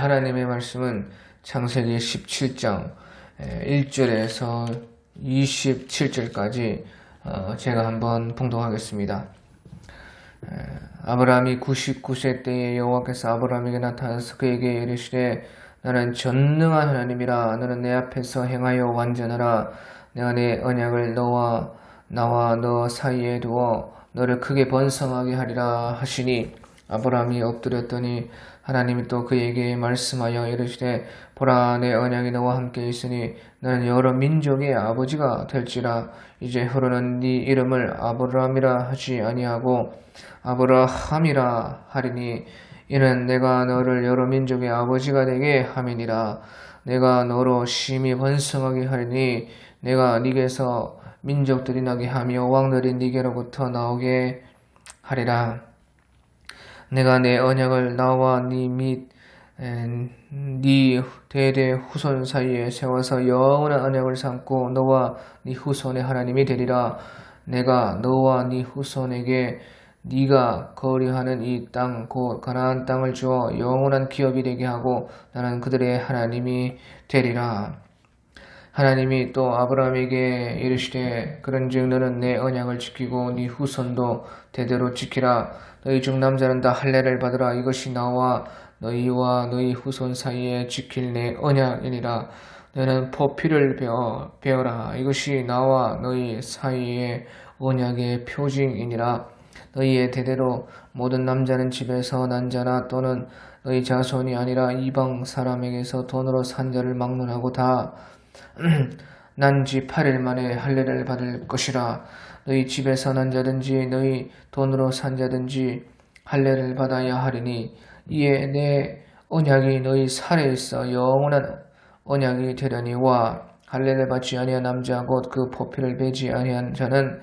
하나님의 말씀은 창세기 17장 1절에서 27절까지 제가 한번 봉독하겠습니다. 아브라함이 99세 때에 여호와께서 아브라함에게 나타나서 그에게 이르시되 나는 전능한 하나님이라. 너는 내 앞에서 행하여 완전하라. 내가 내 언약을 나와 너 사이에 두어 너를 크게 번성하게 하리라 하시니 아브라함이 엎드렸더니 하나님이 또 그에게 말씀하여 이르시되 보라, 내 언약이 너와 함께 있으니 너는 여러 민족의 아버지가 될지라. 이제 후로는 네 이름을 아브라함이라 하지 아니하고 아브라함이라 하리니 이는 내가 너를 여러 민족의 아버지가 되게 함이니라. 내가 너로 심히 번성하게 하리니 내가 네게서 민족들이 나게 하며 왕들이 네게로부터 나오게 하리라. 내가 내 언약을 나와 네 및 네 대대 후손 사이에 세워서 영원한 언약을 삼고 너와 네 후손의 하나님이 되리라. 내가 너와 네 후손에게 네가 거류하는 이 땅 곧 가나안 땅을 주어 영원한 기업이 되게 하고 나는 그들의 하나님이 되리라. 하나님이 또 아브라함에게 이르시되 그런즉 너는 내 언약을 지키고 네 후손도 대대로 지키라. 너희 중 남자는 다 할례를 받으라. 이것이 나와 너희와 너희 후손 사이에 지킬 내 언약이니라. 너는 포피를 베어라. 이것이 나와 너희 사이에 언약의 표징이니라. 너희의 대대로 모든 남자는 집에서 난 자나 또는 너희 자손이 아니라 이방 사람에게서 돈으로 산 자를 막론하고 다 난 지 8일 만에 할례를 받을 것이라. 너희 집에서 난 자든지 너희 돈으로 산 자든지 할례를 받아야 하리니 이에 내 언약이 너희 살에 있어 영원한 언약이 되려니와 할례를 받지 아니한 남자 곧 그 포피를 베지 아니한 자는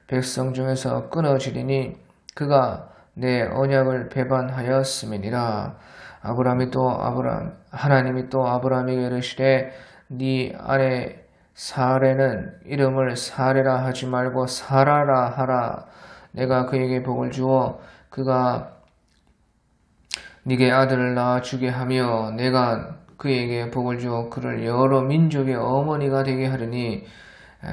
백성 중에서 끊어지리니 그가 내 언약을 배반하였음이니라. 하나님이 또 아브라함에게 이르시되 네 아내 사레는 이름을 사레라 하지 말고 사라라 하라. 내가 그에게 복을 주어 그가 네게 아들을 낳아 주게 하며 내가 그에게 복을 주어 그를 여러 민족의 어머니가 되게 하리니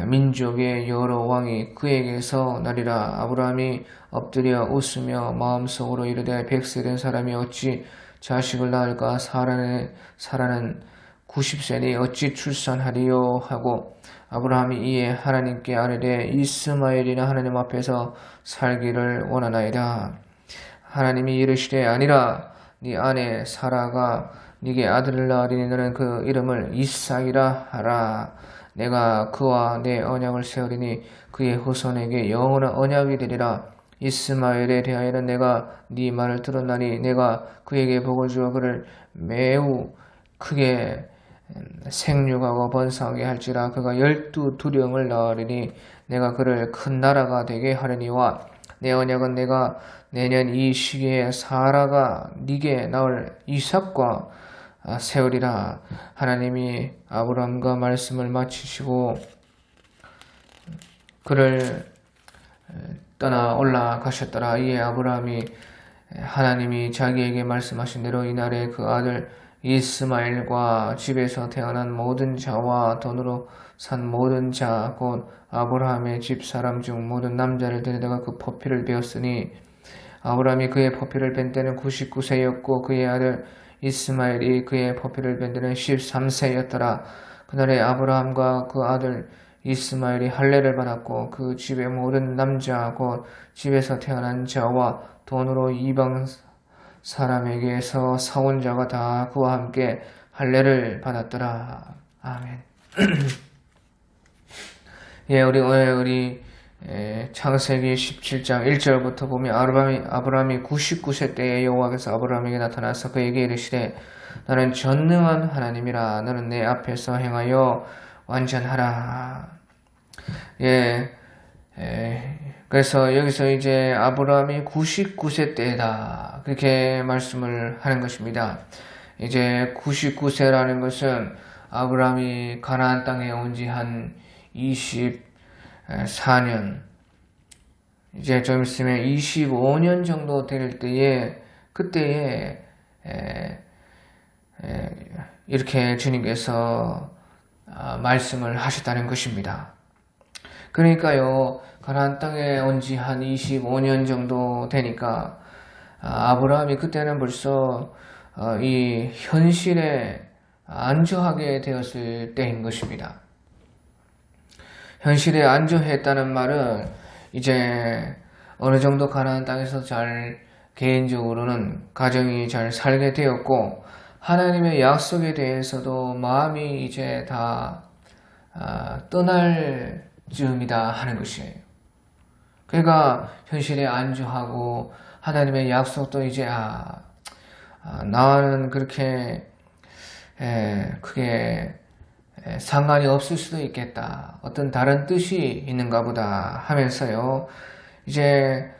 민족의 여러 왕이 그에게서 나리라. 아브라함이 엎드려 웃으며 마음속으로 이르되 100세 된 사람이 어찌 자식을 낳을까? 사라는 90세니 어찌 출산하리요? 하고 아브라함이 이에 하나님께 아뢰되 이스마엘이나 하나님 앞에서 살기를 원하나이다. 하나님이 이르시되 아니라 네 아내 사라가 네게 아들을 낳으리니 너는 그 이름을 이삭이라 하라. 내가 그와 내 언약을 세우리니 그의 후손에게 영원한 언약이 되리라. 이스마엘에 대하여는 내가 네 말을 들었나니 내가 그에게 복을 주어 그를 매우 크게 생육하고 번성하게 할지라. 그가 12두령을 낳으리니 내가 그를 큰 나라가 되게 하려니와 내 언약은 내가 내년 이 시기에 사라가 네게 낳을 이삭과 세우리라. 하나님이 아브라함과 말씀을 마치시고 그를 떠나 올라가셨더라. 이에 아브라함이 하나님이 자기에게 말씀하신 대로 이날에 그 아들 이스마엘과 집에서 태어난 모든 자와 돈으로 산 모든 자 곧 아브라함의 집 사람 중 모든 남자를 데려다가 그 포피를 베었으니 아브라함이 그의 포피를 벤 때는 99세였고 그의 아들 이스마엘이 그의 포피를 벤 때는 13세였더라. 그날에 아브라함과 그 아들 이스마엘이 할례를 받았고 그 집의 모든 남자 곧 집에서 태어난 자와 돈으로 이방 사람에게서 사온 자가 다 그와 함께 할례를 받았더라. 아멘. 예, 우리 창세기 17장 1절부터 보면 아브라함이 99세 때에 여호와께서 아브라함에게 나타나서 그에게 이르시되 나는 전능한 하나님이라. 너는 내 앞에서 행하여 완전하라. 그래서 여기서 이제 아브라함이 99세 때다 그렇게 말씀을 하는 것입니다. 이제 99세라는 것은 아브라함이 가나안 땅에 온 지 한 24년 이제 좀 있으면 25년 정도 될 때에 그때에 이렇게 주님께서 말씀을 하셨다는 것입니다. 그러니까요, 가나안 땅에 온 지 한 25년 정도 되니까 아브라함이 그때는 벌써 이 현실에 안주하게 되었을 때인 것입니다. 현실에 안주했다는 말은 이제 어느 정도 가나안 땅에서 잘 개인적으로는 가정이 잘 살게 되었고 하나님의 약속에 대해서도 마음이 이제 다 떠날 즈음이다 하는 것이에요. 그러니까 현실에 안주하고 하나님의 약속도 이제 나와는 그렇게 크게 상관이 없을 수도 있겠다. 어떤 다른 뜻이 있는가 보다 하면서요. 이제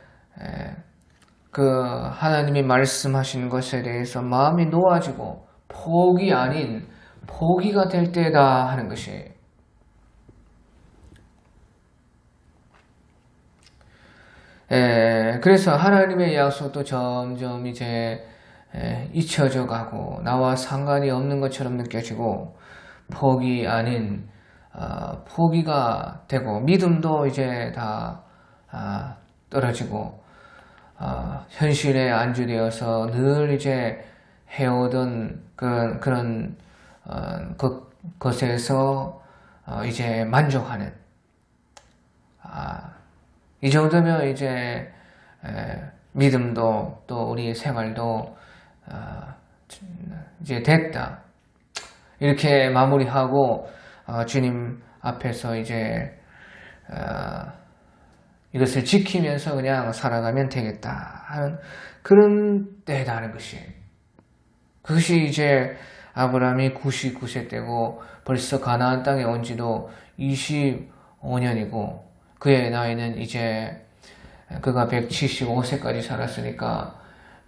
그 하나님이 말씀하신 것에 대해서 마음이 놓아지고 포기 아닌 포기가 될 때다 하는 것이에요. 그래서 하나님의 약속도 점점 이제 잊혀져 가고 나와 상관이 없는 것처럼 느껴지고 포기 아닌 포기가 되고 믿음도 이제 다 떨어지고 현실에 안주되어서 늘 이제 해오던 그런 것에서 이제 만족하는 이 정도면 이제 믿음도 또 우리 생활도 이제 됐다. 이렇게 마무리하고 주님 앞에서 이제 이것을 지키면서 그냥 살아가면 되겠다 하는 그런 때다는 것이에요. 그것이 이제 아브라함이 99세 때고 벌써 가나안 땅에 온 지도 25년이고 그의 나이는 이제 그가 175세까지 살았으니까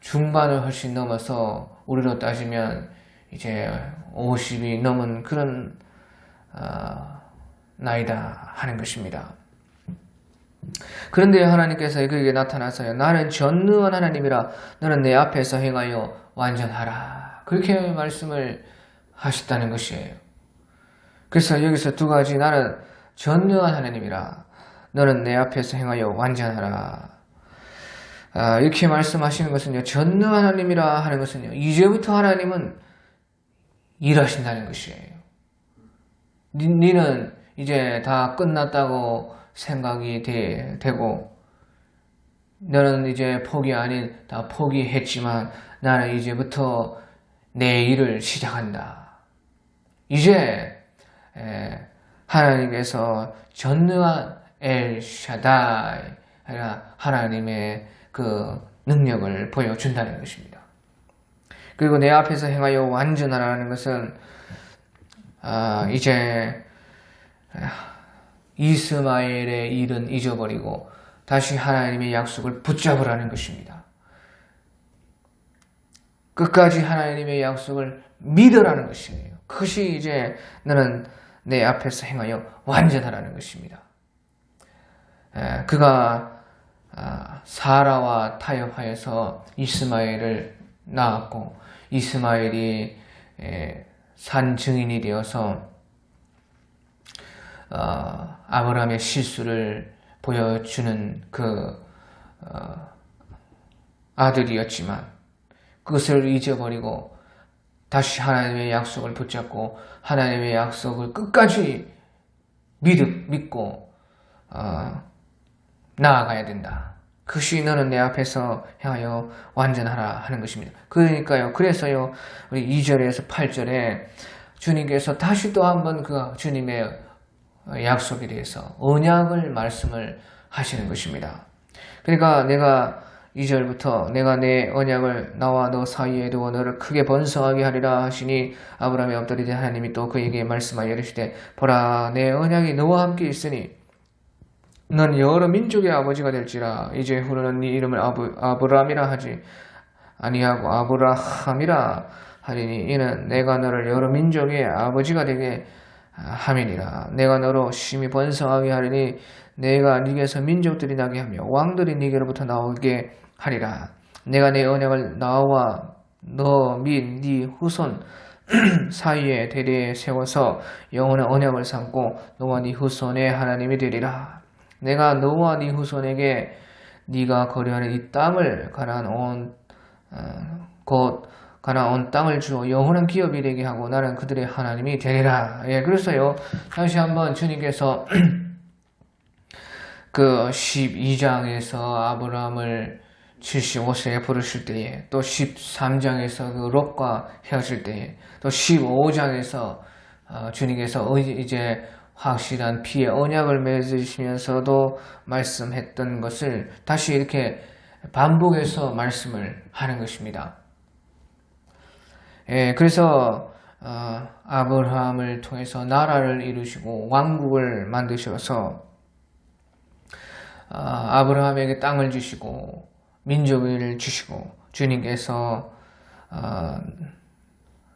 중반을 훨씬 넘어서 우리로 따지면 이제 50이 넘은 그런 나이다 하는 것입니다. 그런데 하나님께서 그에게 나타나서요. 나는 전능한 하나님이라 너는 내 앞에서 행하여 완전하라. 그렇게 말씀을 하셨다는 것이에요. 그래서 여기서 두 가지 나는 전능한 하나님이라 너는 내 앞에서 행하여 완전하라. 이렇게 말씀하시는 것은요. 전능한 하나님이라 하는 것은요. 이제부터 하나님은 일하신다는 것이에요. 니는 이제 다 끝났다고 생각이 되고 너는 이제 포기 아닌 다 포기했지만 나는 이제부터 내 일을 시작한다. 이제 하나님께서 전능한 엘샤다이 하나님의 그 능력을 보여준다는 것입니다. 그리고 내 앞에서 행하여 완전하라는 것은 이제 이스마엘의 일은 잊어버리고 다시 하나님의 약속을 붙잡으라는 것입니다. 끝까지 하나님의 약속을 믿으라는 것이에요. 그것이 이제 너는 내 앞에서 행하여 완전하라는 것입니다. 그가 사라와 타협하여서 이스마엘을 낳았고 이스마엘이 산 증인이 되어서 아브라함의 실수를 보여주는 그 아들이었지만 그것을 잊어버리고 다시 하나님의 약속을 붙잡고 하나님의 약속을 끝까지 믿고 나아가야 된다. 그것이 너는 내 앞에서 행하여 완전하라 하는 것입니다. 그러니까요. 그래서요. 우리 2절에서 8절에 주님께서 다시 또 한번 그 주님의 약속에 대해서 언약을 말씀을 하시는 것입니다. 그러니까 내가 2절부터 내가 내 언약을 나와 너 사이에 두어 너를 크게 번성하게 하리라 하시니 아브라함이 엎드리되 하나님이 또 그에게 말씀하여 이르시되 보라 내 언약이 너와 함께 있으니 넌 여러 민족의 아버지가 될지라 이제 후로는 네 이름을 아브라함이라 하지 아니하고 아브라함이라 하리니 이는 내가 너를 여러 민족의 아버지가 되게 함이니라. 내가 너로 심히 번성하게 하리니 내가 네게서 민족들이 나게 하며 왕들이 네게로부터 나오게 하리라. 내가 내 언약을 나와 너 및 네 후손 사이에 대대에 세워서 영원한 언약을 삼고 너와 네 후손의 하나님이 되리라. 내가 너와 네 후손에게 네가 거류하는 이 땅을 가나안 온 땅을 주어 영원한 기업이 되게 하고 나는 그들의 하나님이 되리라. 예, 그래서요 다시 한번 주님께서 그 12장에서 아브라함을 75세에 부르실 때에, 또 13장에서 그 롯과 헤어질 때에, 또 15장에서 주님께서 이제 확실한 피의 언약을 맺으시면서도 말씀했던 것을 다시 이렇게 반복해서 말씀을 하는 것입니다. 예, 그래서 아브라함을 통해서 나라를 이루시고 왕국을 만드셔서 아브라함에게 땅을 주시고 민족을 주시고 주님께서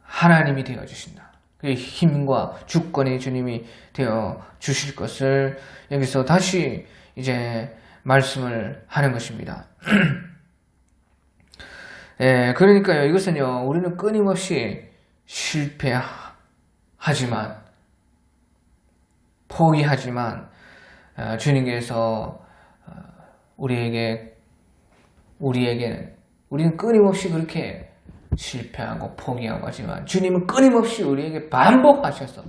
하나님이 되어 주신다. 그 힘과 주권의 주님이 되어 주실 것을 여기서 다시 이제 말씀을 하는 것입니다. 예, 그러니까요, 이것은요, 우리는 끊임없이 실패하지만, 포기하지만, 주님께서 우리는 끊임없이 그렇게 실패하고 포기하고 하지만 주님은 끊임없이 우리에게 반복하셔서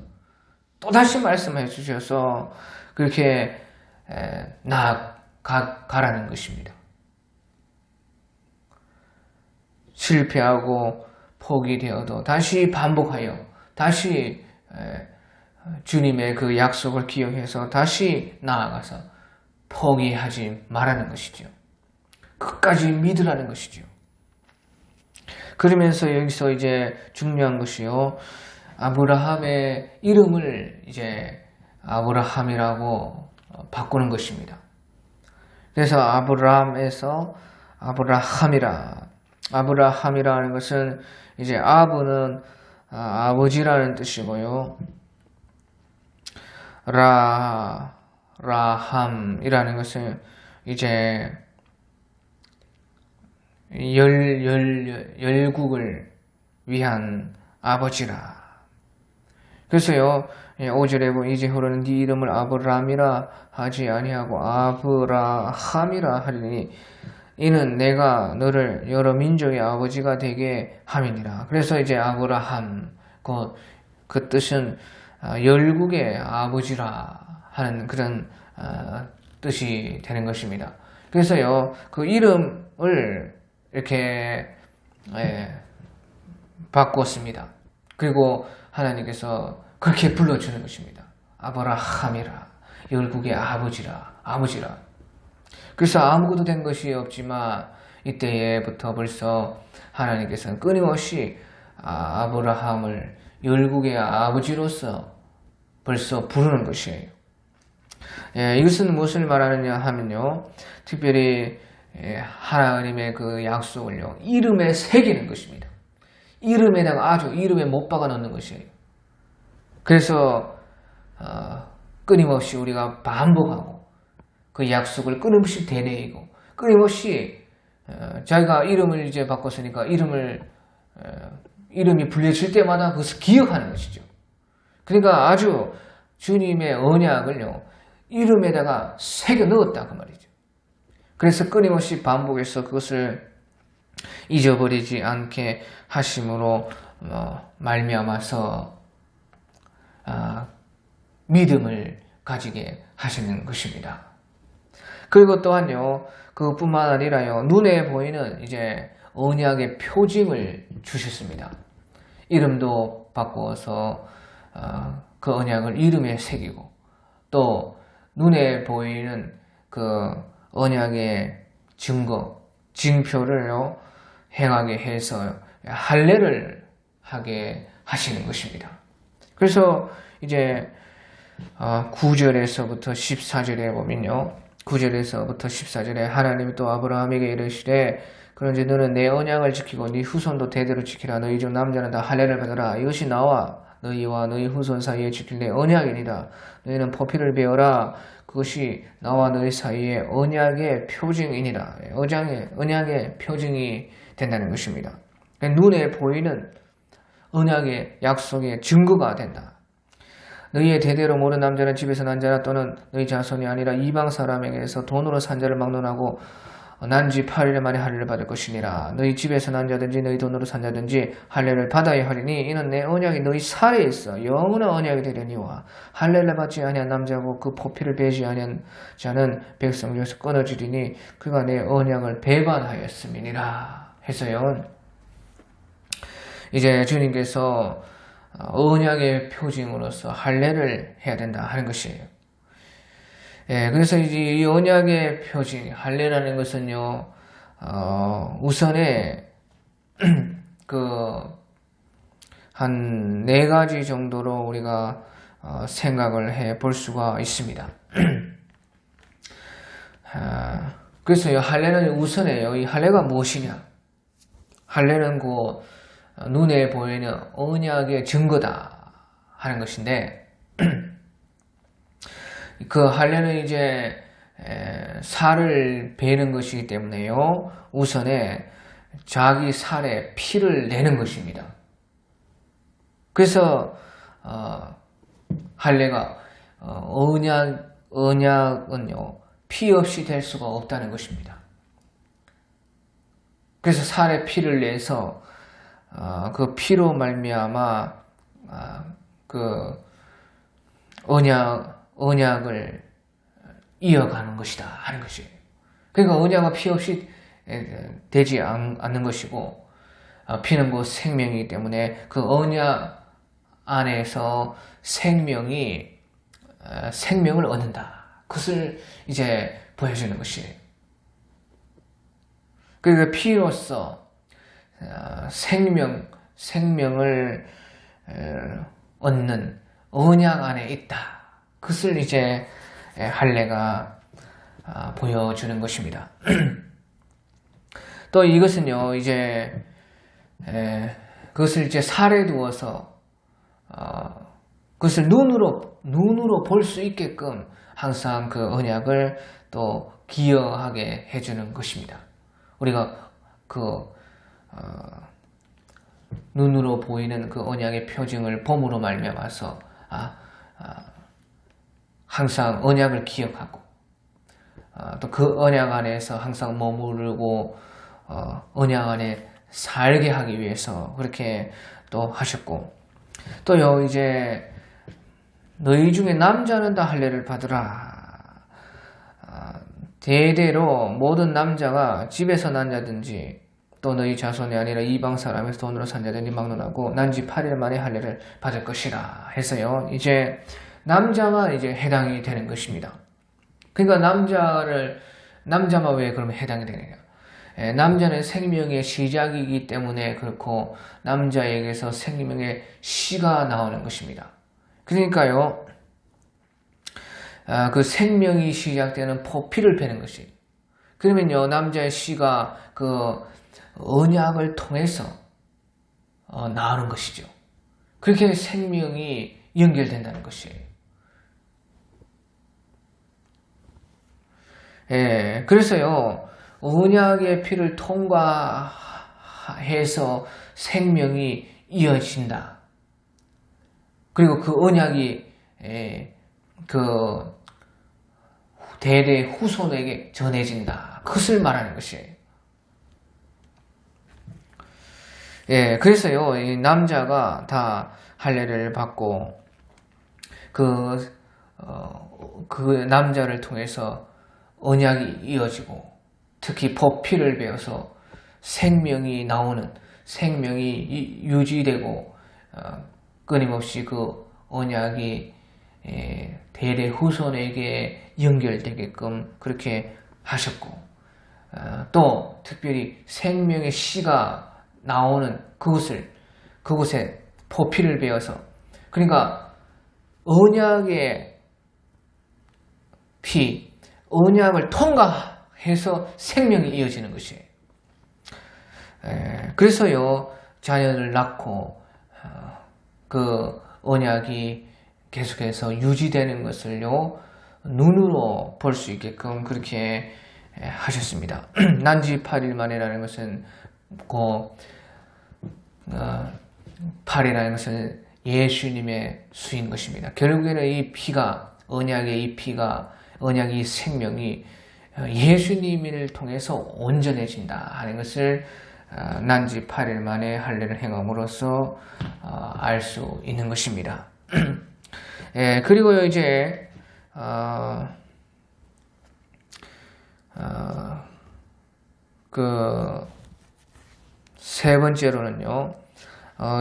또다시 말씀해 주셔서 그렇게 나아가라는 것입니다. 실패하고 포기되어도 다시 반복하여 다시 주님의 그 약속을 기억해서 다시 나아가서 포기하지 말라는 것이죠. 끝까지 믿으라는 것이죠. 그러면서 여기서 이제 중요한 것이요, 아브라함의 이름을 이제 아브라함이라고 바꾸는 것입니다. 그래서 아브라함에서 아브라함이라는 것은 이제 아브는 아버지라는 뜻이고요, 라함이라는 것은 이제 열국을 위한 아버지라. 그래서요 5절에 보면 이제후로는 네 이름을 아브라함이라 하지 아니하고 아브라함이라 하리니 이는 내가 너를 여러 민족의 아버지가 되게 함이니라. 그래서 이제 아브라함 그 뜻은 열국의 아버지라 하는 그런 뜻이 되는 것입니다. 그래서요 그 이름을 이렇게 바꿨습니다. 그리고 하나님께서 그렇게 불러주는 것입니다. 아브라함이라, 열국의 아버지라. 그래서 아무것도 된 것이 없지만 이때부터 벌써 하나님께서는 끊임없이 아브라함을 열국의 아버지로서 벌써 부르는 것이에요. 이것은 무엇을 말하느냐 하면요, 특별히 하나님의 그 약속을요 이름에 새기는 것입니다. 이름에다가 아주 이름에 못 박아 넣는 것이에요. 그래서 끊임없이 우리가 반복하고 그 약속을 끊임없이 되뇌이고 끊임없이 자기가 이름을 이제 바꿨으니까 이름이 불려질 때마다 그것을 기억하는 것이죠. 그러니까 아주 주님의 언약을요 이름에다가 새겨 넣었다 그 말이죠. 그래서 끊임없이 반복해서 그것을 잊어버리지 않게 하심으로 말미암아서 믿음을 가지게 하시는 것입니다. 그리고 또한요, 그뿐만 아니라요, 눈에 보이는 이제 언약의 표징을 주셨습니다. 이름도 바꾸어서 그 언약을 이름에 새기고, 또 눈에 보이는 그 언약의 징표를요 행하게 해서 할례를 하게 하시는 것입니다. 그래서 이제 9절에서부터 14절에 보면요, 9절에서부터 14절에 하나님이 또 아브라함에게 이르시되 그런지 너는 내 언약을 지키고 네 후손도 대대로 지키라. 너희 중 남자는 다 할례를 받으라. 이것이 나와 너희와 너희 후손 사이에 지킬 내 언약이니라. 너희는 포피를 베어라. 그것이 나와 너희 사이에 언약의 표징이니라. 언약의 표징이 된다는 것입니다. 눈에 보이는 언약의 약속의 증거가 된다. 너희의 대대로 모든 남자는 집에서 난 자나 또는 너희 자손이 아니라 이방 사람에게서 돈으로 산 자를 막론하고 난지 8일 만에 할례를 받을 것이니라. 너희 집에서 난 자든지 너희 돈으로 산 자든지 할례를 받아야 하리니 이는 내 언약이 너희 살에 있어 영원한 언약이 되려니와 할례를 받지 아니한 남자고 그 포피를 베지 아니한 자는 백성 중에서 끊어지리니 그가 내 언약을 배반하였음이니라. 해서요. 이제 주님께서 언약의 표징으로서 할례를 해야 된다 하는 것이에요. 예, 그래서 이제 이 언약의 표징, 할례라는 것은요, 우선에 한 4가지 정도로 우리가 생각을 해 볼 수가 있습니다. 그래서 이 할례는 우선에요. 이 할례가 무엇이냐? 할례는 눈에 보이는 언약의 증거다 하는 것인데, 그 할례는 이제 살을 베는 것이기 때문에요. 우선에 자기 살에 피를 내는 것입니다. 그래서 할례가 언약은요 피 없이 될 수가 없다는 것입니다. 그래서 살에 피를 내서 그 피로 말미암아 그 언약을 이어가는 것이다 하는 것이에요. 그러니까 언약은 피 없이 되지 않는 것이고 피는 생명이기 때문에 그 언약 안에서 생명을 얻는다. 그것을 이제 보여주는 것이에요. 그러니까 피로서 생명을 얻는 언약 안에 있다. 그것을 이제 할례가 보여주는 것입니다. 또 이것은요, 이제 그것을 이제 살에 두어서 그것을 눈으로 볼 수 있게끔 항상 그 언약을 또 기여하게 해주는 것입니다. 우리가 눈으로 보이는 그 언약의 표징을 봄으로 말미암아서 항상 언약을 기억하고 또 그 언약 안에서 항상 머무르고 언약 안에 살게 하기 위해서 그렇게 또 하셨고, 또요 이제 너희 중에 남자는 다 할례를 받으라. 대대로 모든 남자가 집에서 난 자든지 또 너희 자손이 아니라 이방 사람에서 돈으로 산 자든지 막론하고 난지 8일 만에 할례를 받을 것이라 해서요. 이제 남자만 이제 해당이 되는 것입니다. 그러니까 남자만 왜 그러면 해당이 되느냐? 남자는 생명의 시작이기 때문에 그렇고 남자에게서 생명의 씨가 나오는 것입니다. 그러니까요, 그 생명이 시작되는 포피를 베는 것이에요. 그러면요, 남자의 씨가 그 언약을 통해서 나오는 것이죠. 그렇게 생명이 연결된다는 것이에요. 그래서요, 언약의 피를 통과해서 생명이 이어진다. 그리고 그 언약이 그 대대 후손에게 전해진다. 그것을 말하는 것이에요. 그래서요, 이 남자가 다 할례를 받고 그 남자를 통해서 언약이 이어지고 특히 포피를 베어서 생명이 나오는, 생명이 유지되고 끊임없이 그 언약이 대대 후손에게 연결되게끔 그렇게 하셨고, 또 특별히 생명의 씨가 나오는 그곳에 포피를 베어서, 그러니까 언약의 피, 언약을 통과해서 생명이 이어지는 것이에요. 그래서요, 자녀를 낳고 그 언약이 계속해서 유지되는 것을요, 눈으로 볼 수 있게끔 그렇게 하셨습니다. 난지 8일 만에라는 것은 팔이라는 것은 예수님의 수인 것입니다. 결국에는 이 피가, 언약의 이 피가, 언약의 이 생명이 예수님을 통해서 온전해진다 하는 것을 난지 8일 만에 할례를 행함으로써 알 수 있는 것입니다. 예, 그리고요 이제 그 세 번째로는요,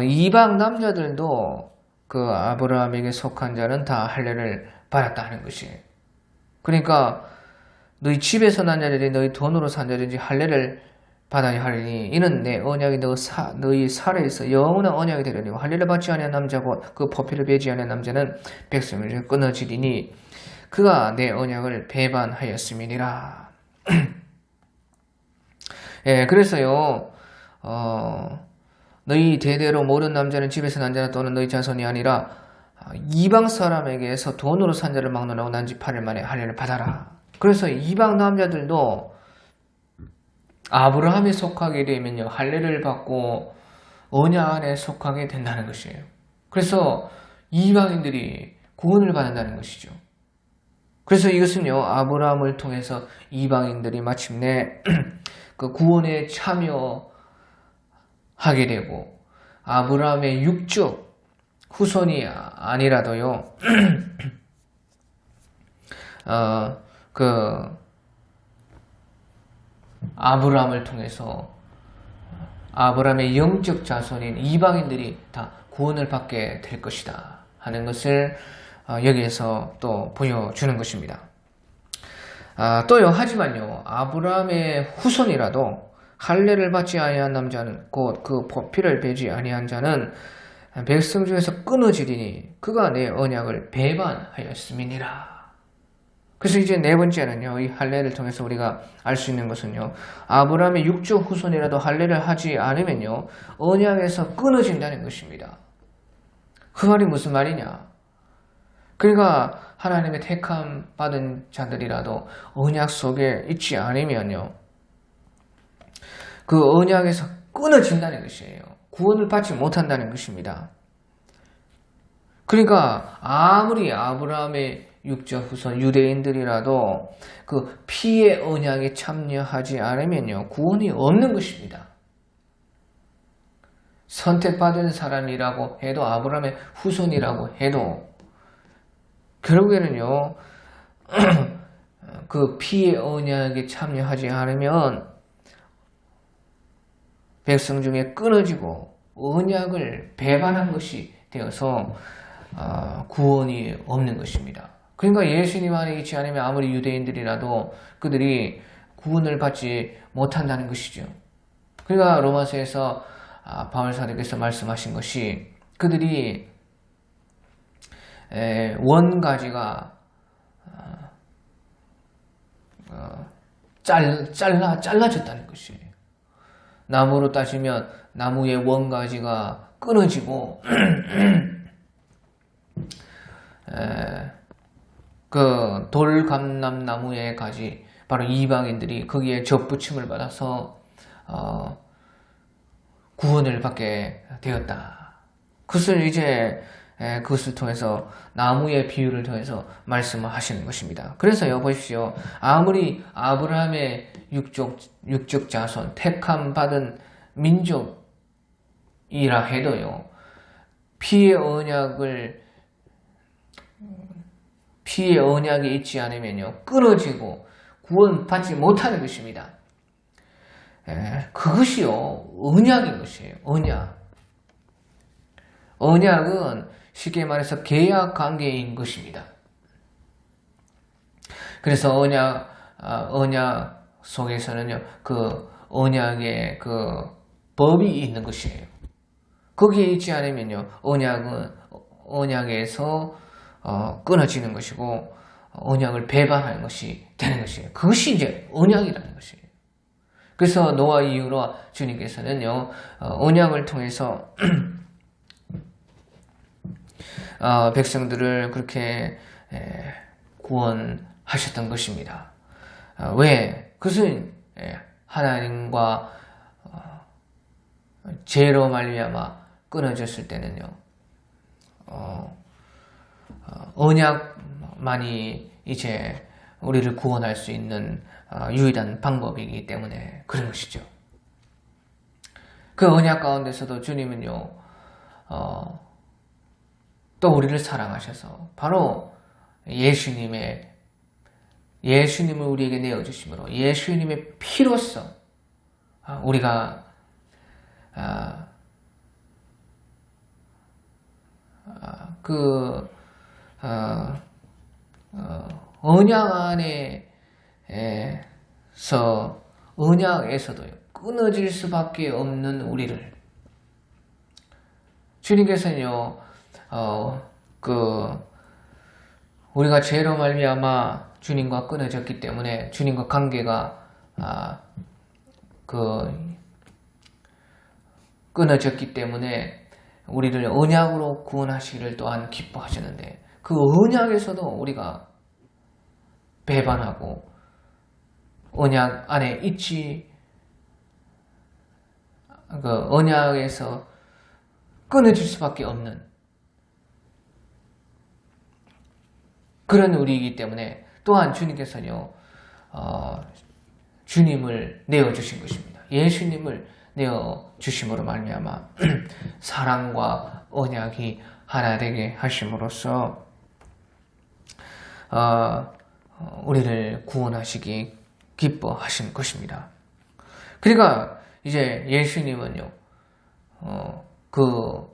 이방 남자들도 그 아브라함에게 속한 자는 다 할례를 받았다 하는 것이에요. 그러니까 너희 집에서 난 자들이 너희 돈으로 산 자든지 할례를 받아야 하리니 이는 내 언약이 너희 살에 있어 영원한 언약이 되리니 할례를 받지 아니한 남자고 그 포피를 베지 아니한 남자는 백성을 끊어지리니 그가 내 언약을 배반하였음이니라. 예, 그래서요 너희 대대로 모든 남자는 집에서 난 자나 또는 너희 자손이 아니라 이방 사람에게서 돈으로 산 자를 막론하고 난지 8일 만에 할례를 받아라. 그래서 이방 남자들도 아브라함에 속하게 되면요 할례를 받고 언약 안에 속하게 된다는 것이에요. 그래서 이방인들이 구원을 받는다는 것이죠. 그래서 이것은요 아브라함을 통해서 이방인들이 마침내 그 구원에 참여하게 되고 아브라함의 육적 후손이 아니라도요 그 아브라함을 통해서 아브라함의 영적 자손인 이방인들이 다 구원을 받게 될 것이다 하는 것을 여기에서 또 보여주는 것입니다. 또요 하지만요 아브라함의 후손이라도 할례를 받지 아니한 남자는 곧 그 포피를 베지 아니한 자는 백성 중에서 끊어지리니 그가 내 언약을 배반하였음이니라. 그래서 이제 네 번째는요 이 할례를 통해서 우리가 알 수 있는 것은요 아브라함의 육적 후손이라도 할례를 하지 않으면요 언약에서 끊어진다는 것입니다. 그 말이 무슨 말이냐? 그러니까 하나님의 택함 받은 자들이라도 언약 속에 있지 않으면요 그 언약에서 끊어진다는 것이에요. 구원을 받지 못한다는 것입니다. 그러니까 아무리 아브라함의 육적 후손 유대인들이라도 그 피의 언약에 참여하지 않으면요 구원이 없는 것입니다. 선택받은 사람이라고 해도 아브라함의 후손이라고 해도 결국에는요 그 피의 언약에 참여하지 않으면 백성 중에 끊어지고 언약을 배반한 것이 되어서 구원이 없는 것입니다. 그러니까 예수님 안에 있지 않으면 아무리 유대인들이라도 그들이 구원을 받지 못한다는 것이죠. 그러니까 로마서에서 바울 사도께서 말씀하신 것이 그들이 원가지가 잘라졌다는 것이에요. 나무로 따지면 나무의 원가지가 끊어지고 그 돌감람나무의 가지 바로 이방인들이 거기에 접붙임을 받아서 구원을 받게 되었다. 그것을 이제 그것을 통해서 나무의 비유를 통해서 말씀을 하시는 것입니다. 그래서요 보십시오. 아무리 아브라함의 육적 자손 택함 받은 민족이라 해도요 피의 언약이 있지 않으면요 끊어지고 구원받지 못하는 것입니다. 그것이요 언약인 것이에요. 언약은 쉽게 말해서 계약 관계인 것입니다. 그래서 언약 속에서는요 그 언약의 그 법이 있는 것이에요. 거기에 있지 않으면요 언약에서 끊어지는 것이고 언약을 배반하는 것이 되는 것이에요. 그것이 이제 언약이라는 것이에요. 그래서 노아 이후로 주님께서는요 언약을 통해서 백성들을 그렇게 구원하셨던 것입니다. 왜? 그것은 하나님과 죄로 말미암아 끊어졌을 때는요, 언약만이 이제 우리를 구원할 수 있는 유일한 방법이기 때문에 그런 것이죠. 그 언약 가운데서도 주님은요, 또 우리를 사랑하셔서 바로 예수님을 우리에게 내어주심으로 예수님의 피로써 우리가 언약 언약에서도 끊어질 수밖에 없는 우리를 주님께서는요, 우리가 죄로 말미암아 주님과 끊어졌기 때문에 주님과 관계가 끊어졌기 때문에 우리를 언약으로 구원하시기를 또한 기뻐하셨는데 그 언약에서도 우리가 배반하고 언약 안에 언약에서 끊어질 수밖에 없는 그런 우리이기 때문에 또한 주님께서는요, 주님을 내어주신 것입니다. 예수님을 내어주심으로 말미암아 사랑과 언약이 하나 되게 하심으로써 우리를 구원하시기 기뻐하신 것입니다. 그러니까 이제 예수님은요, 그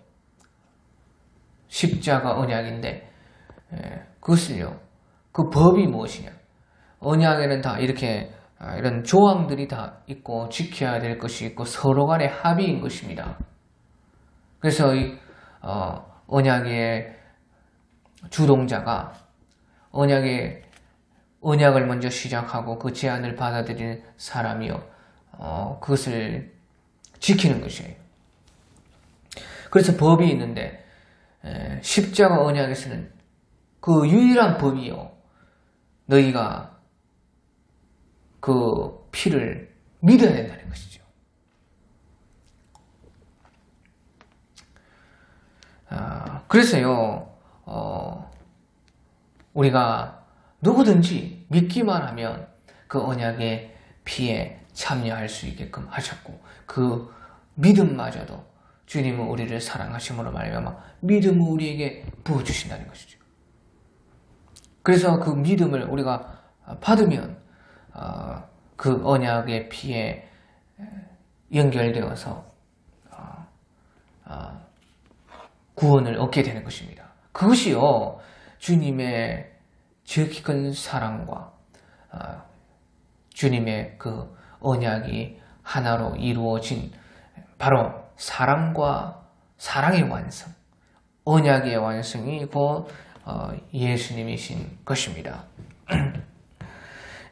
십자가 언약인데 그것을요, 그 법이 무엇이냐? 언약에는 다 이렇게 이런 조항들이 다 있고 지켜야 될 것이 있고 서로 간의 합의인 것입니다. 그래서 이 언약의 주동자가 언약을 먼저 시작하고 그 제안을 받아들이는 사람이요, 그것을 지키는 것이에요. 그래서 법이 있는데 십자가 언약에서는 그 유일한 법이요, 너희가 그 피를 믿어야 된다는 것이죠. 그래서요, 우리가 누구든지 믿기만 하면 그 언약의 피에 참여할 수 있게끔 하셨고 그 믿음마저도 주님은 우리를 사랑하심으로 말미암아 믿음을 우리에게 부어주신다는 것이죠. 그래서 그 믿음을 우리가 받으면 그 언약의 피에 연결되어서 구원을 얻게 되는 것입니다. 그것이요, 주님의 지극히 큰 사랑과 주님의 그 언약이 하나로 이루어진 바로 사랑의 완성, 언약의 완성이 곧 예수님이신 것입니다.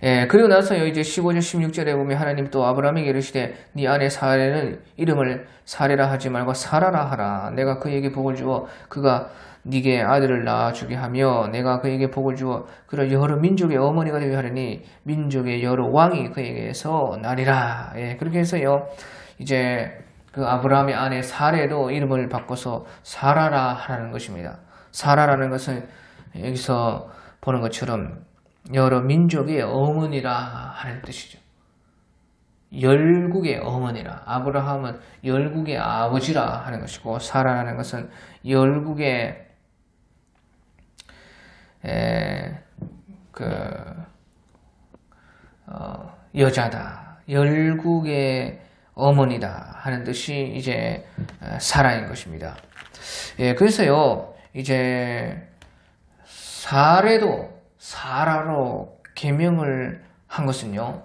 예, 그리고 나서요, 이제 15절 16절에 보면 하나님 또 아브라함에게 이르시되 네 아내 사레는 이름을 사레라 하지 말고 사라라 하라. 내가 그에게 복을 주어 그가 네게 아들을 낳아주게 하며 내가 그에게 복을 주어 그를 여러 민족의 어머니가 되게 하려니 민족의 여러 왕이 그에게서 나리라. 예, 그렇게 해서요, 이제 그 아브라함의 아내 사레도 이름을 바꿔서 사라라 하라는 것입니다. 사라라는 것은 여기서 보는 것처럼 여러 민족의 어머니라 하는 뜻이죠. 열국의 어머니라. 아브라함은 열국의 아버지라 하는 것이고 사라라는 것은 열국의 여자다. 열국의 어머니다 하는 뜻이 이제 사라인 것입니다. 예, 그래서요, 이제 사례도 사라로 계명을 한 것은요,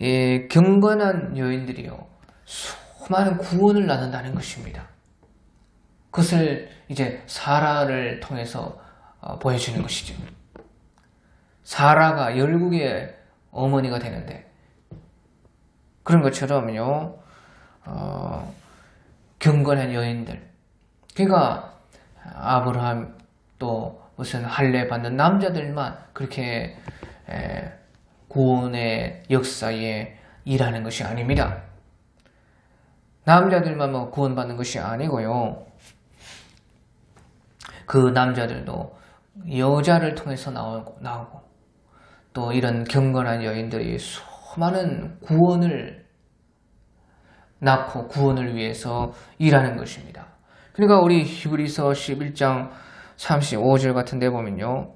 예, 경건한 여인들이요, 수많은 구원을 나눈다는 것입니다. 그것을 이제 사라를 통해서 보여주는 것이죠. 사라가 열국의 어머니가 되는데, 그런 것처럼요, 경건한 여인들, 그러니까 아브라함 또 무슨 할례 받는 남자들만 그렇게 구원의 역사에 일하는 것이 아닙니다. 남자들만 뭐 구원받는 것이 아니고요. 그 남자들도 여자를 통해서 나오고 또 이런 경건한 여인들이 수많은 구원을 낳고 구원을 위해서 일하는 것입니다. 그러니까 우리 히브리서 11장 35절 같은 데 보면요.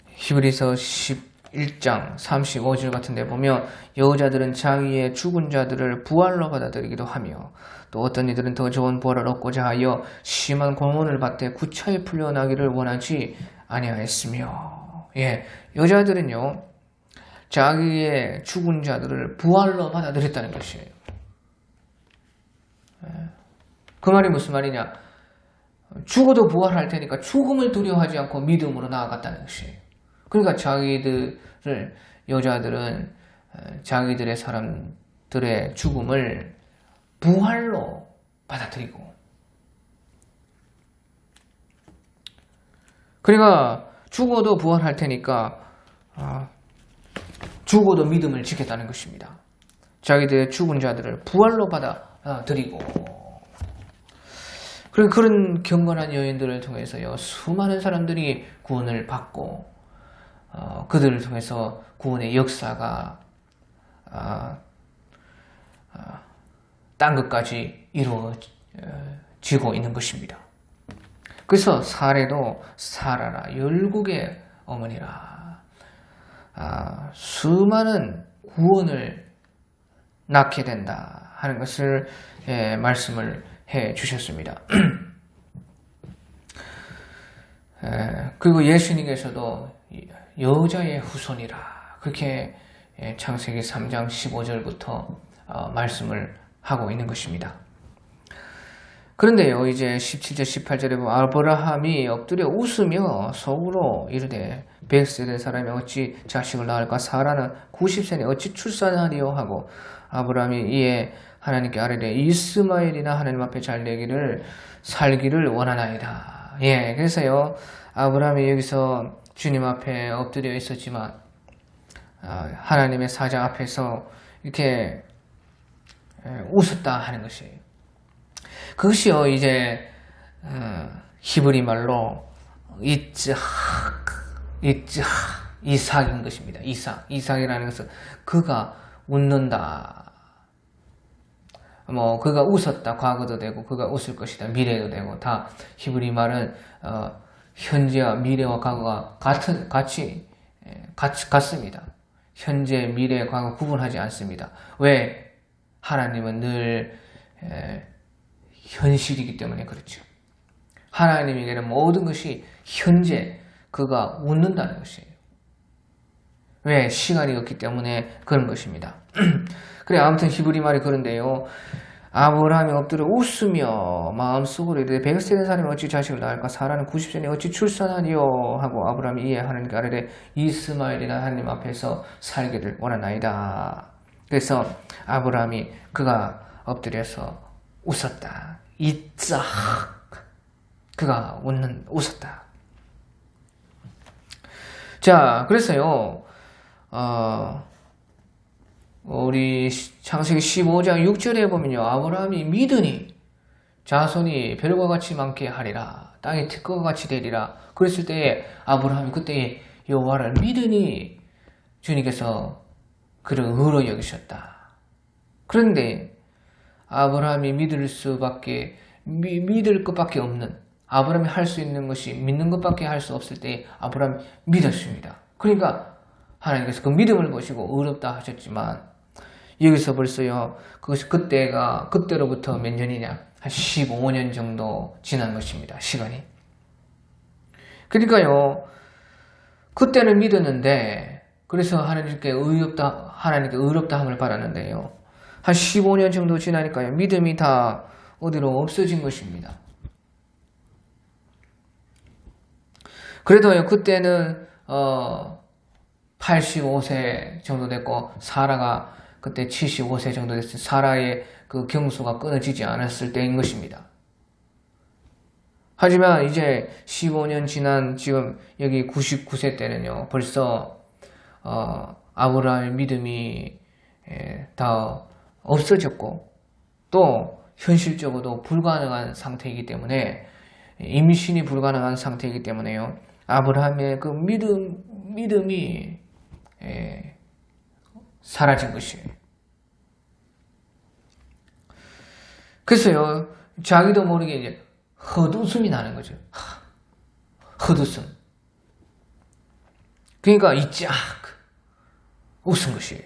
히브리서 11장 35절 같은 데 보면 여자들은 자기의 죽은 자들을 부활로 받아들이기도 하며 또 어떤 이들은 더 좋은 부활을 얻고자 하여 심한 고문을 받되 구차히 풀려나기를 원하지 아니하였으며 여자들은요 자기의 죽은 자들을 부활로 받아들였다는 것이에요. 그 말이 무슨 말이냐? 죽어도 부활할 테니까 죽음을 두려워하지 않고 믿음으로 나아갔다는 것이에요. 그러니까 여자들은 자기들의 사람들의 죽음을 부활로 받아들이고, 그러니까 죽어도 부활할 테니까 죽어도 믿음을 지켰다는 것입니다. 자기들의 죽은 자들을 부활로 받아들이고, 그런 경건한 여인들을 통해서요 수많은 사람들이 구원을 받고 그들을 통해서 구원의 역사가 땅 끝까지 이루어지고 있는 것입니다. 그래서 사례도 사라라 열국의 어머니라 수많은 구원을 낳게 된다 하는 것을 말씀을 해 주셨습니다. 그리고 예수님께서도 여자의 후손이라 그렇게 창세기 3장 15절부터 말씀을 하고 있는 것입니다. 그런데요 이제 17절 18절에 보면 아브라함이 엎드려 웃으며 속으로 이르되 100세 된 사람이 어찌 자식을 낳을까 사라는 90세니 어찌 출산하리요 하고 아브라함이 이에 하나님께 아뢰되 이스마엘이나 하나님 앞에 잘 살기를 원하나이다. 그래서요 아브라함이 여기서 주님 앞에 엎드려 있었지만 하나님의 사자 앞에서 이렇게 웃었다 하는 것이에요. 그것이요 이제 히브리 말로 이삭인 것입니다. 이삭이라는 것은 그가 웃는다. 그가 웃었다 과거도 되고 그가 웃을 것이다 미래도 되고 다 히브리 말은 현재와 미래와 과거가 같습니다. 현재, 미래, 과거 구분하지 않습니다. 왜? 하나님은 늘 현실이기 때문에 그렇죠. 하나님에게는 모든 것이 현재 그가 웃는다는 것이에요. 왜? 시간이 없기 때문에 그런 것입니다. 그래 아무튼 히브리 말이 그런데요. 아브라함이 엎드려 웃으며 마음속으로 이르되 100세 된 사람이 어찌 자식을 낳을까 사라는 90세니 어찌 출산하리요 하고 아브라함이 이에 하나님께 아뢰되 이스마엘이나 하나님 앞에서 살기를 원하나이다. 그래서 아브라함이 그가 엎드려서 웃었다. 이짝 그가 웃었다. 자 그래서요 우리 창세기 15장 6절에 보면요 아브라함이 믿으니 자손이 별과 같이 많게 하리라 땅이 들과 같이 되리라. 그랬을 때에 아브라함이 그때 여호와를 믿으니 주님께서 그를 의로 여기셨다. 그런데 아브라함이 믿을 것밖에 없는 아브라함이 할 수 있는 것이 믿는 것밖에 할 수 없을 때 아브라함이 믿었습니다. 그러니까 하나님께서 그 믿음을 보시고 의롭다 하셨지만 여기서 벌써요 그것이 그때로부터 몇 년이냐 한 15년 정도 지난 것입니다. 시간이. 그러니까요 그때는 믿었는데 그래서 하나님께 의롭다함을 받았는데요 한 15년 정도 지나니까요 믿음이 다 어디로 없어진 것입니다. 그래도요 그때는 85세 정도 됐고 사라가 그때 75세 정도 됐을 때 사라의 그 경수가 끊어지지 않았을 때인 것입니다. 하지만 이제 15년 지난 지금 여기 99세 때는요 벌써 아브라함의 믿음이 다 없어졌고 또 현실적으로도 불가능한 상태이기 때문에 임신이 불가능한 상태이기 때문에요. 아브라함의 그 믿음이 사라진 것이에요. 그래서요, 자기도 모르게 이제 헛웃음이 나는 거죠. 헛웃음. 그러니까 이짝 웃은 것이에요.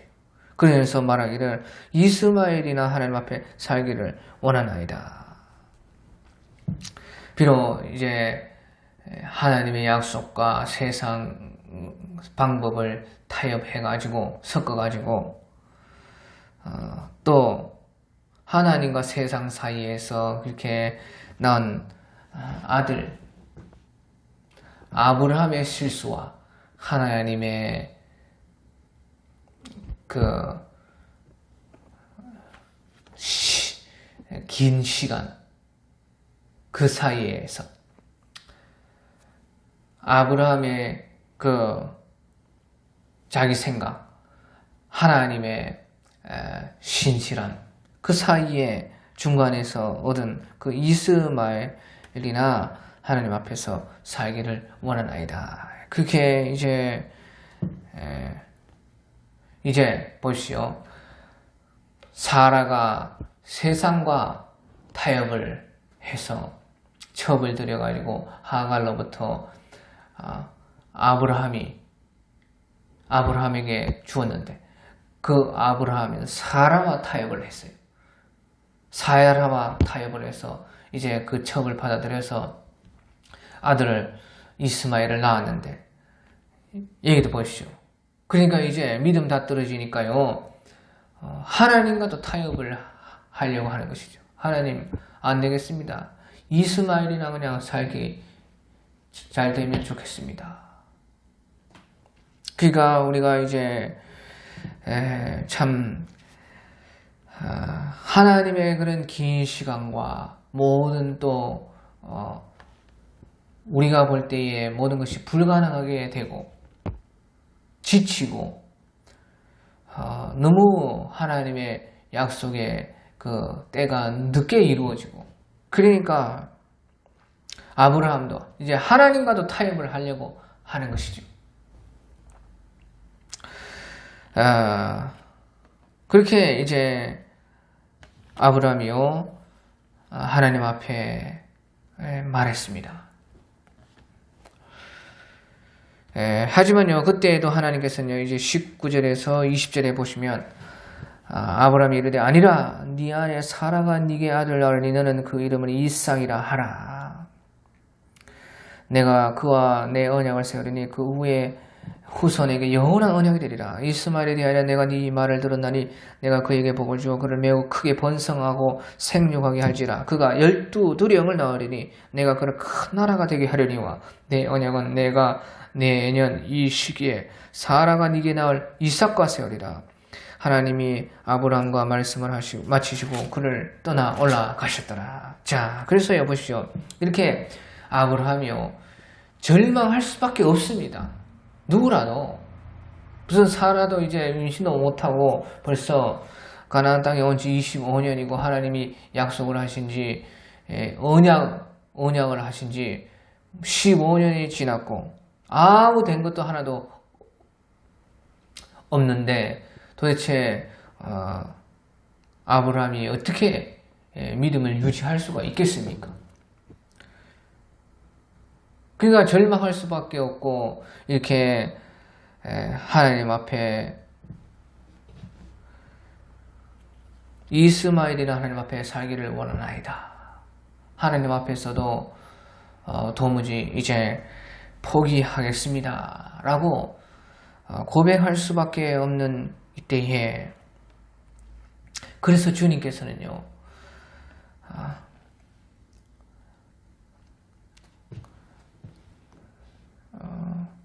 그래서 말하기를 이스마엘이나 하나님 앞에 살기를 원하나이다. 비록 이제 하나님의 약속과 세상 방법을 타협해가지고 섞어가지고 또 하나님과 세상 사이에서 그렇게 낳은 아들 아브라함의 실수와 하나님의 긴 시간 그 사이에서 아브라함의 자기 생각, 하나님의 신실한 그 사이에 중간에서 얻은 그 이스마엘이나 하나님 앞에서 살기를 원하나이다. 그렇게 이제 보시오. 사라가 세상과 타협을 해서 첩을 들여가지고 하갈로부터 아브라함에게 주었는데 그 아브라함은 사라와 타협을 했어요. 사라와 타협을 해서 이제 그 첩을 받아들여서 아들을 이스마엘을 낳았는데 얘기도 보시죠. 그러니까 이제 믿음 다 떨어지니까요. 하나님과도 타협을 하려고 하는 것이죠. 하나님 안 되겠습니다. 이스마엘이나 그냥 살기 잘 되면 좋겠습니다. 그러니까 우리가 이제 참 하나님의 그런 긴 시간과 모든 또 우리가 볼 때에 모든 것이 불가능하게 되고 지치고 너무 하나님의 약속의 그 때가 늦게 이루어지고 그러니까 아브라함도 이제 하나님과도 타협을 하려고 하는 것이죠. 그렇게 이제 아브라함이요 하나님 앞에 말했습니다. 하지만요 그때에도 하나님께서는요 이제 19절에서 20절에 보시면 아브라함이 이르되 아니라 네 아내 사라가 네게 아들 낳으니 너는 그 이름을 이삭이라 하라. 내가 그와 내 언약을 세우리니 그 후에 후손에게 영원한 언약이 되리라. 이스마엘에 대하여 내가 네 말을 들었나니 내가 그에게 복을 주어 그를 매우 크게 번성하고 생육하게 할지라. 그가 12두령을 낳으리니 내가 그를 큰 나라가 되게 하려니와 내 언약은 내가 내년 이 시기에 사라가 네게 낳을 이삭과 세우리라. 하나님이 아브라함과 말씀을 마치시고 그를 떠나 올라가셨더라. 자, 그래서 여보시오. 이렇게 아브라함이요 절망할 수밖에 없습니다. 누구라도 무슨 사라도 이제 임신도 못하고 벌써 가나안 땅에 온 지 25년이고 하나님이 약속을 하신 지 언약을 하신 지 15년이 지났고 아무 된 것도 하나도 없는데 도대체 아브라함이 어떻게 믿음을 유지할 수가 있겠습니까? 그러니까 절망할 수밖에 없고 이렇게 하나님 앞에 이스마엘이나 하나님 앞에 살기를 원하나이다. 하나님 앞에서도 도무지 이제 포기하겠습니다 라고 고백할 수밖에 없는 이때에 그래서 주님께서는요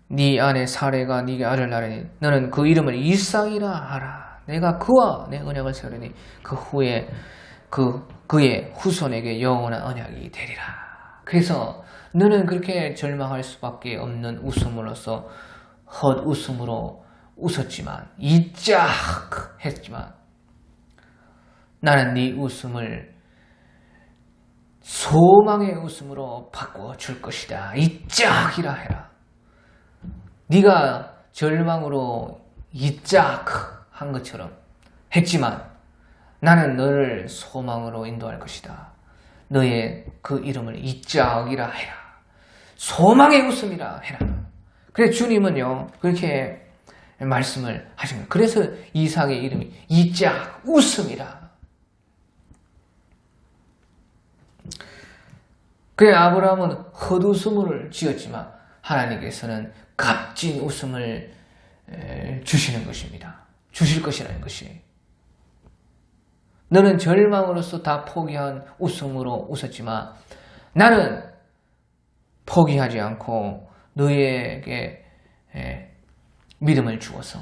네 아내 사레가 네게 아들 낳으니 너는 그 이름을 이삭이라 하라. 내가 그와 내 언약을 세우리니 그 후에 그의 후손에게 영원한 언약이 되리라. 그래서 너는 그렇게 절망할 수밖에 없는 웃음으로써 헛웃음으로 웃었지만 이짝 했지만 나는 네 웃음을 소망의 웃음으로 바꿔줄 것이다. 이짝이라 해라. 네가 절망으로 이짝 한 것처럼 했지만 나는 너를 소망으로 인도할 것이다. 너의 그 이름을 이짝이라 해라. 소망의 웃음이라 해라. 그래 주님은요 그렇게 말씀을 하신 거예요. 그래서 이삭의 이름이 이짝 웃음이라. 그래 아브라함은 헛웃음을 지었지만 하나님께서는 값진 웃음을 주시는 것입니다. 주실 것이라는 것이. 너는 절망으로서 다 포기한 웃음으로 웃었지만 나는 포기하지 않고 너에게 믿음을 주어서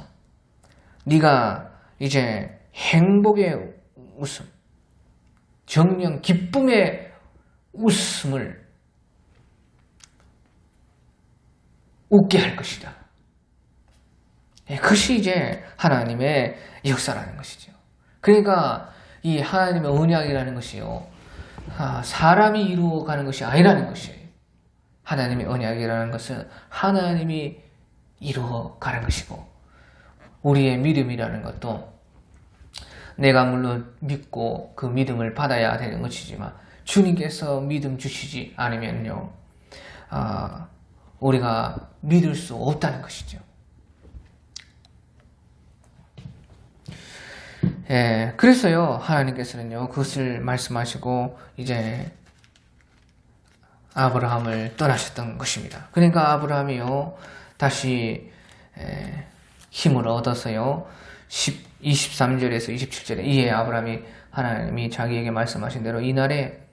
네가 이제 행복의 웃음, 정녕 기쁨의 웃음을 웃게 할 것이다. 그것이 이제 하나님의 역사라는 것이죠. 그러니까 이 하나님의 언약이라는 것이요, 사람이 이루어가는 것이 아니라는 것이에요. 하나님의 언약이라는 것은 하나님이 이루어가는 것이고, 우리의 믿음이라는 것도 내가 물론 믿고 그 믿음을 받아야 되는 것이지만 주님께서 믿음 주시지 않으면요, 우리가 믿을 수 없다는 것이죠. 그래서요, 하나님께서는요, 그것을 말씀하시고, 이제, 아브라함을 떠나셨던 것입니다. 그러니까 아브라함이요, 다시, 힘을 얻어서요, 23절에서 27절에, 이에 아브라함이, 하나님이 자기에게 말씀하신 대로, 이날에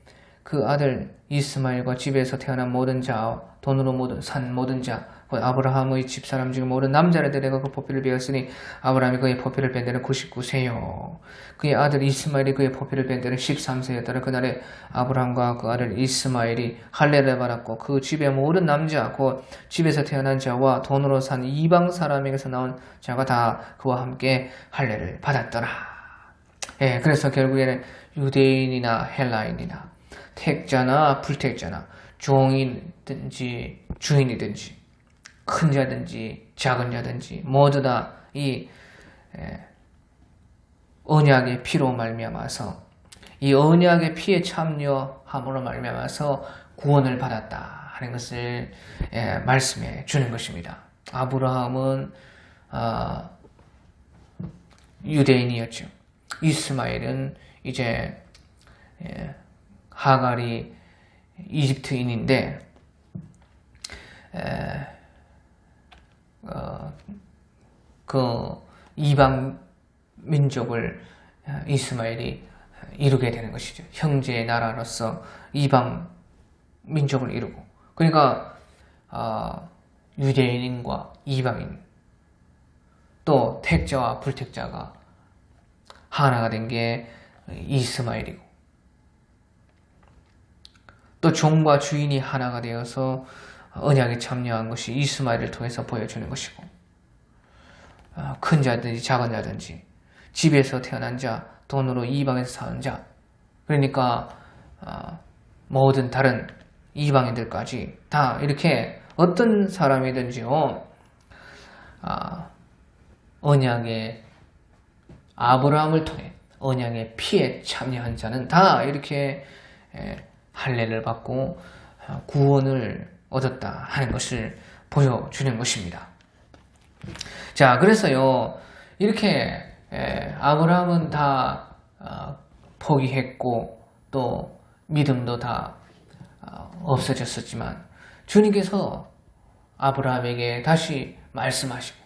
그 아들 이스마엘과 집에서 태어난 모든 자, 돈으로 산 모든 자, 아브라함의 집사람 중에 모든 남자를 데려가 그 포피를 베었으니 아브라함이 그의 포피를 뺀 데는 99세요. 그의 아들 이스마엘이 그의 포피를 뺀 데는 13세였더라. 그날에 아브라함과 그 아들 이스마엘이 할례를 받았고 그 집의 모든 남자, 그 집에서 태어난 자와 돈으로 산 이방 사람에게서 나온 자가 다 그와 함께 할례를 받았더라. 그래서 결국에는 유대인이나 헬라인이나 택자나 불택자나 종이든지 주인이든지 큰 자든지 작은 자든지 모두 다 이 언약의 피로 말미암아서 이 언약의 피에 참여함으로 말미암아서 구원을 받았다 하는 것을 말씀해 주는 것입니다. 아브라함은 유대인이었죠. 이스마엘은 이제 하갈이 이집트인인데 그 이방 민족을 이스마엘이 이루게 되는 것이죠. 형제의 나라로서 이방 민족을 이루고, 그러니까 유대인과 이방인 또 택자와 불택자가 하나가 된 게 이스마엘이고, 또 종과 주인이 하나가 되어서 언약에 참여한 것이 이스마엘을 통해서 보여주는 것이고, 큰 자든지 작은 자든지 집에서 태어난 자, 돈으로 이방에서 사는 자, 그러니까 모든 다른 이방인들까지 다 이렇게 어떤 사람이든지요, 언약의 아브라함을 통해 언약의 피에 참여한 자는 다 이렇게 할례를 받고 구원을 얻었다 하는 것을 보여주는 것입니다. 자, 그래서요, 이렇게 아브라함은 다 포기했고 또 믿음도 다 없어졌었지만 주님께서 아브라함에게 다시 말씀하시고,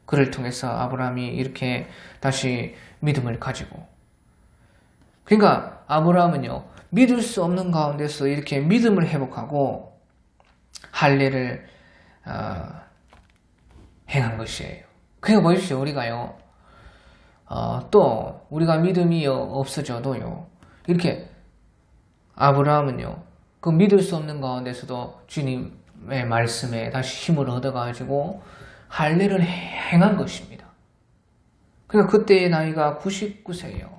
그를 통해서 아브라함이 이렇게 다시 믿음을 가지고, 그러니까 아브라함은요, 믿을 수 없는 가운데서 이렇게 믿음을 회복하고 할례를 행한 것이에요. 그러니까 보십시오. 우리가요, 또 우리가 믿음이 없어져도요, 이렇게 아브라함은요, 그 믿을 수 없는 가운데서도 주님의 말씀에 다시 힘을 얻어가지고 할례를 행한 것입니다. 그러니까 그때의 나이가 99세예요.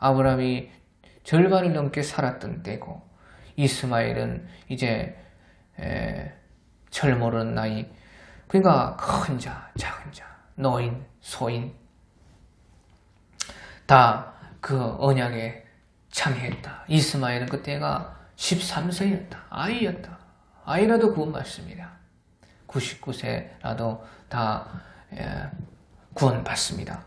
아브라함이 절반을 넘게 살았던 때고 이스마엘은 이제 철 모르는 나이, 그러니까 큰 자, 작은 자, 노인, 소인 다 그 언약에 참여했다. 이스마엘은 그때가 13세였다. 아이였다. 아이라도 구원받습니다. 99세라도 다 구원받습니다.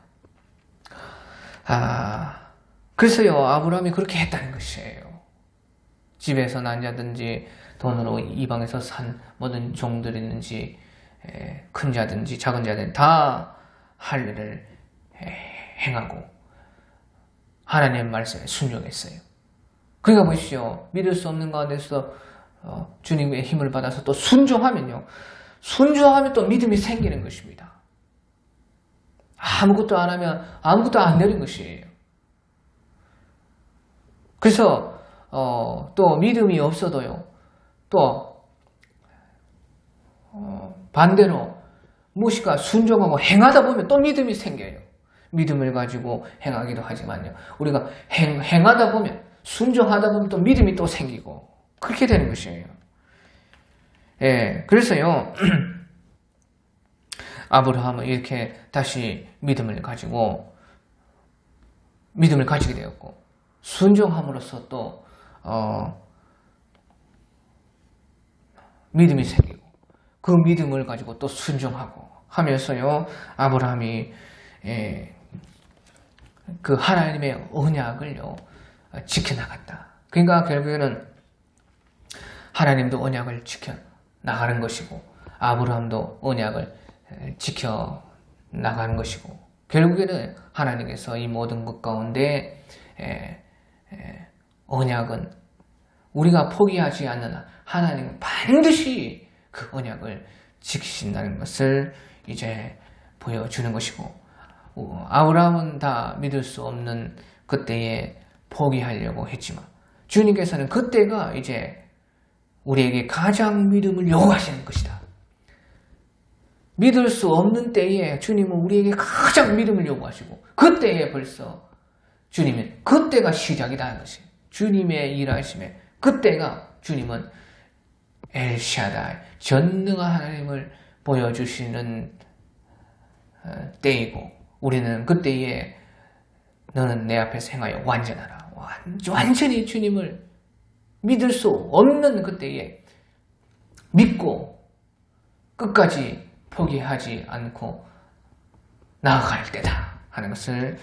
그래서요, 아브라함이 그렇게 했다는 것이에요. 집에서 난 자든지 돈으로 이방에서 산 모든 종들이 있는지 큰 자든지 작은 자든지 다 할 일을 행하고 하나님의 말씀에 순종했어요. 그러니까 보십시오. 믿을 수 없는 가운데서 주님의 힘을 받아서 또 순종하면요. 순종하면 또 믿음이 생기는 것입니다. 아무것도 안 하면 아무것도 안 되는 것이에요. 그래서 또 믿음이 없어도요. 또 반대로 무엇인가 순종하고 행하다 보면 또 믿음이 생겨요. 믿음을 가지고 행하기도 하지만요. 우리가 행하다 보면, 순종하다 보면 또 믿음이 또 생기고 그렇게 되는 것이에요. 예, 그래서요. 아브라함은 이렇게 다시 믿음을 가지게 되었고 순종함으로써 또 믿음이 생기고 그 믿음을 가지고 또 순종하고 하면서요. 아브라함이 그 하나님의 언약을요 지켜나갔다. 그러니까 결국에는 하나님도 언약을 지켜나가는 것이고 아브라함도 언약을 지켜나가는 것이고 결국에는 하나님께서 이 모든 것 가운데 언약은 우리가 포기하지 않는 한 하나님은 반드시 그 언약을 지키신다는 것을 이제 보여주는 것이고 아브라함은 다 믿을 수 없는 그때에 포기하려고 했지만 주님께서는 그때가 이제 우리에게 가장 믿음을 요구하시는 것이다. 믿을 수 없는 때에 주님은 우리에게 가장 믿음을 요구하시고 그때에 벌써 주님은 그때가 시작이다 하는 것이에요. 주님의 일하심에 그때가 주님은 엘샤다이 전능한 하나님을 보여주시는 때이고 우리는 그때에 너는 내 앞에서 행하여 완전하라. 완전히 주님을 믿을 수 없는 그때에 믿고 끝까지 포기하지 않고 나아갈 때다 하는 것을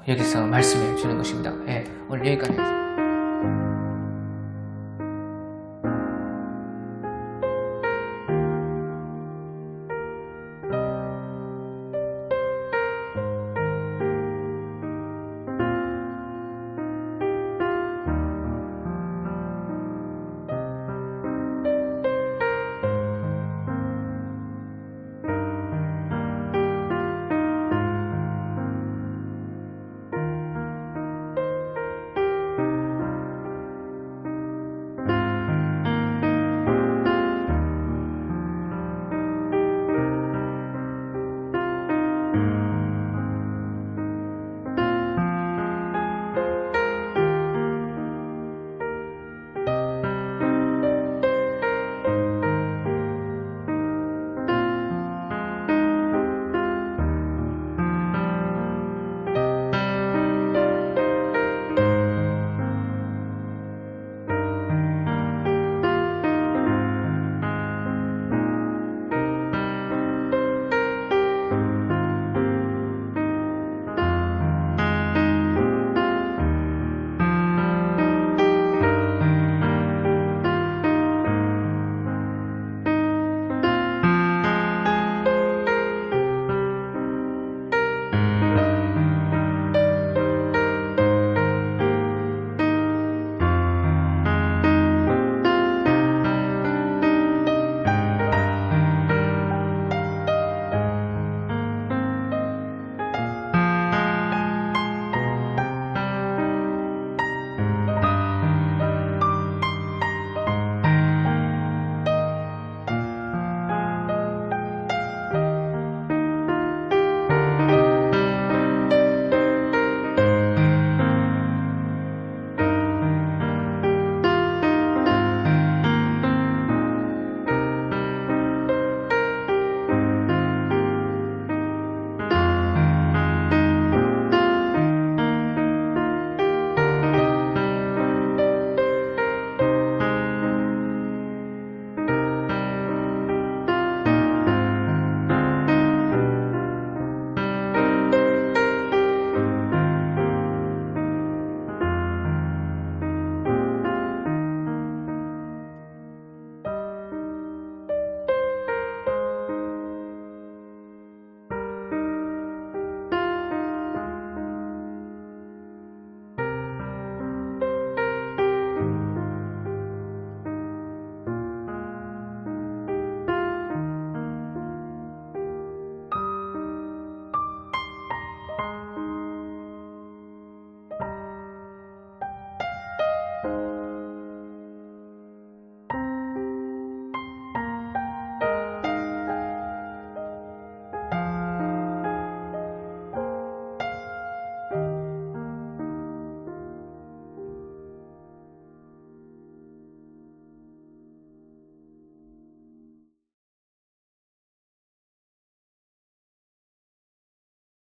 여기서 말씀해 주는 것입니다. 오늘 여기까지 하겠습니다.